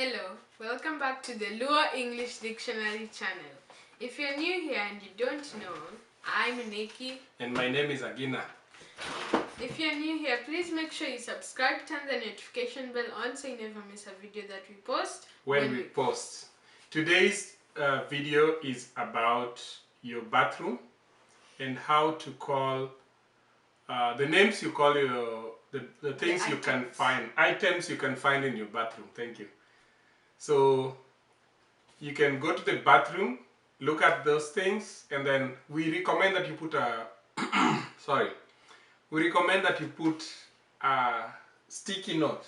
Hello, welcome back to the Lua English Dictionary channel. If you're new here and you don't know, I'm Nikki. And my name is Agina. If you're new here, please make sure you subscribe, turn the notification bell on so you never miss a video that we post when we post. Today's video is about your bathroom and how to call the names you call the things you can find, items you can find in your bathroom. Thank you. So you can go to the bathroom, look at those things, and then we recommend that you put a we recommend that you put a sticky note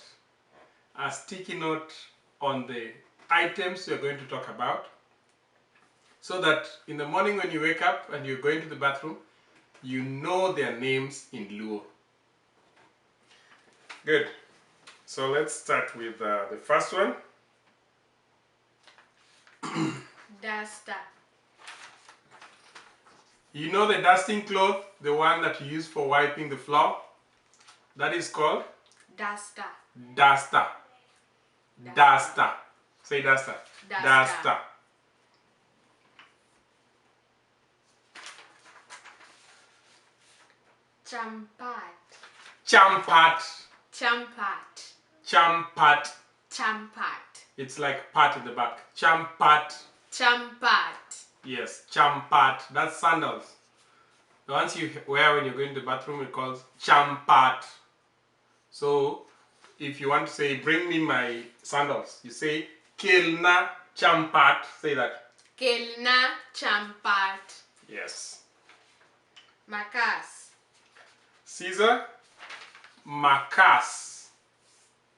on the items you're going to talk about, so that in the morning when you wake up and you're going to the bathroom, you know their names in Luo. Good. So let's start with the first one. Duster. You know the dusting cloth, the one that you use for wiping the floor? That is called? Duster. Duster. Duster. Say duster. Duster. Champat. Champat. Champat. Champat. Champat. It's like pat in the back. Champat. Champat. Yes, champat. That's sandals. The ones you wear when you're going to the bathroom, it calls champat. So, if you want to say, bring me my sandals, you say, kelna champat. Say that. Kelna champat. Yes. Makas. Caesar, makas.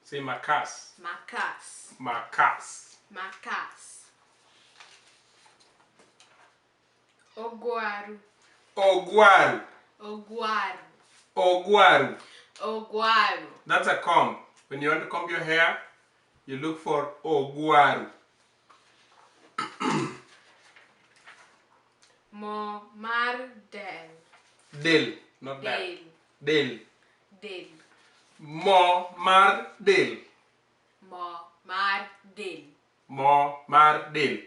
Say makas. Makas. Makas. Makas. Oguaru. Oguaru. Oguaru. Oguaru. Oguaru. That's a comb. When you want to comb your hair, you look for oguaru. Mo mar del. Del, not that. Del. Del. Del. Mo mar del. Mo mar del. Mo mar del.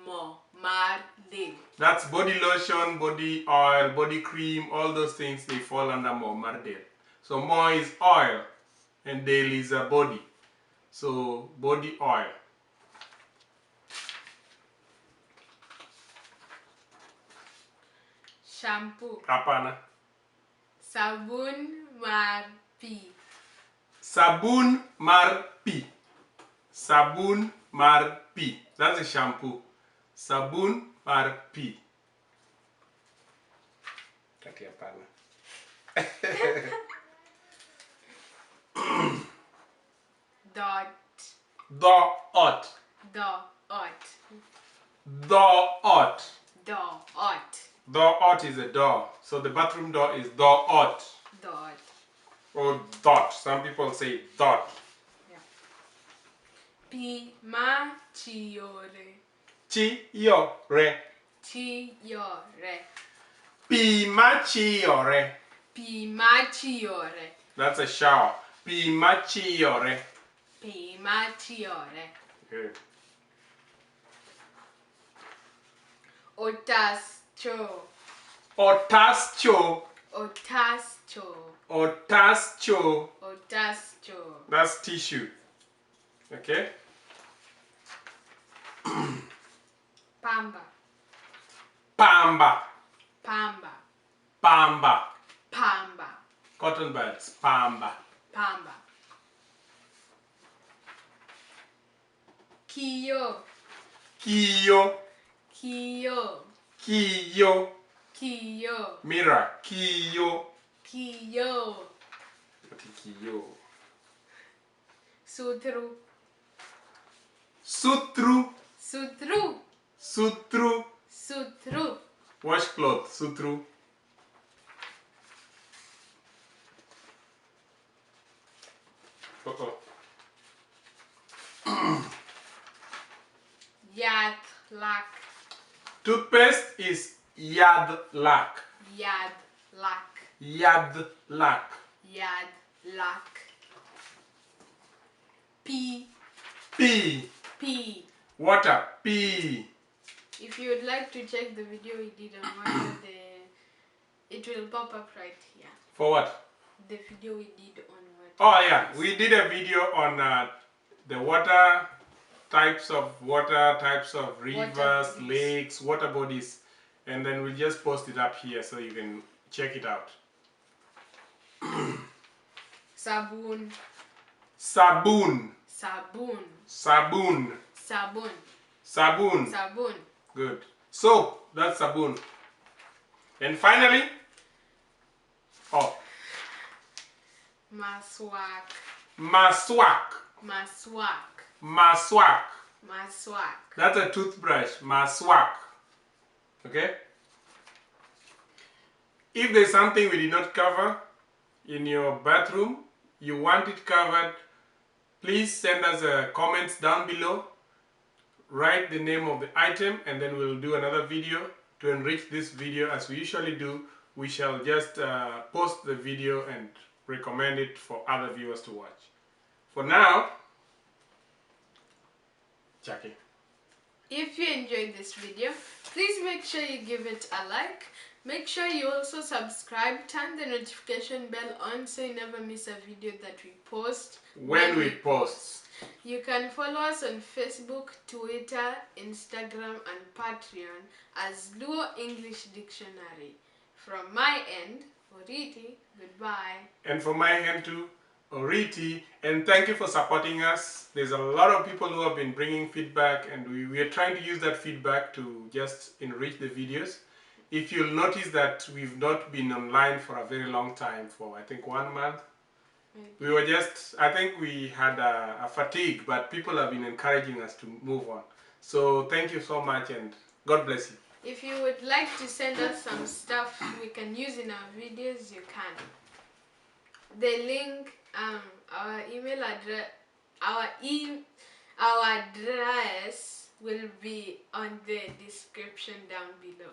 Mo mar del. That's body lotion, body oil, body cream, all those things, they fall under mo mar del. So mo is oil and del is a body. So body oil. Shampoo. Hapana. Sabun mar pi. Sabun mar pi. Sabun mar pi. That's a shampoo. Sabun mar pi. Kati hapana. Dot. Dot. Dot. Dot. Dot. Dot is a door. So the bathroom door is dot. Dot. Or dot. Some people say dot. Yeah. Pi ma chiore. Chiore. Chiore. Pima chiore. Pi ma chiore. That's a shower. Pima chiore. Pi ma chiore. Good. Otascho. Otascho. Otascho. Otascho. Otascho. That's tissue. Okay? Pamba. Pamba. Pamba. Pamba. Pamba. Cotton buds. Pamba. Pamba. Kiyo. Kiyo. Kiyo. Kiyo. Kiyo. Mirror. Kiyo. Kiyo. What is kiyo? Sutru. Sutru. Sutru. Sutru. Sutru. Washcloth. Sutru. Uh-oh. Yad lak. Toothpaste is yad lak. Yad lak. Yad lak. Yad lak. Pi. P. P. Water. P. If you would like to check the video we did on water, it will pop up right here. For what? The video we did on water. Oh yeah, we did a video on the water, types of rivers, lakes, water bodies, and then we'll just post it up here so you can check it out. Sabun. Sabun. Sabun. Sabun. Sabun. Sabun. Sabun. Good. Soap, that's sabun. And finally, oh. Maswak. Maswak. Maswak. Maswak. Maswak. That's a toothbrush. Maswak. Okay? If there's something we did not cover in your bathroom, you want it covered, please send us a comments down below. Write the name of the item and then we'll do another video to enrich this video as we usually do. We shall just post the video and recommend it for other viewers to watch. For now, Jackie. If you enjoyed this video, please make sure you give it a like. Make sure you also subscribe, turn the notification bell on so you never miss a video that we post when we post. You can follow us on Facebook, Twitter, Instagram and Patreon as Luo English Dictionary. From my end, Oriti, goodbye. And from my end too, Oriti, and thank you for supporting us. There's a lot of people who have been bringing feedback and we are trying to use that feedback to just enrich the videos. If you'll notice that we've not been online for a very long time, for I think 1 month. We were just, I think we had a fatigue, but people have been encouraging us to move on. So thank you so much and God bless you. If you would like to send us some stuff we can use in our videos, you can. The link, our email address, our address will be on the description down below.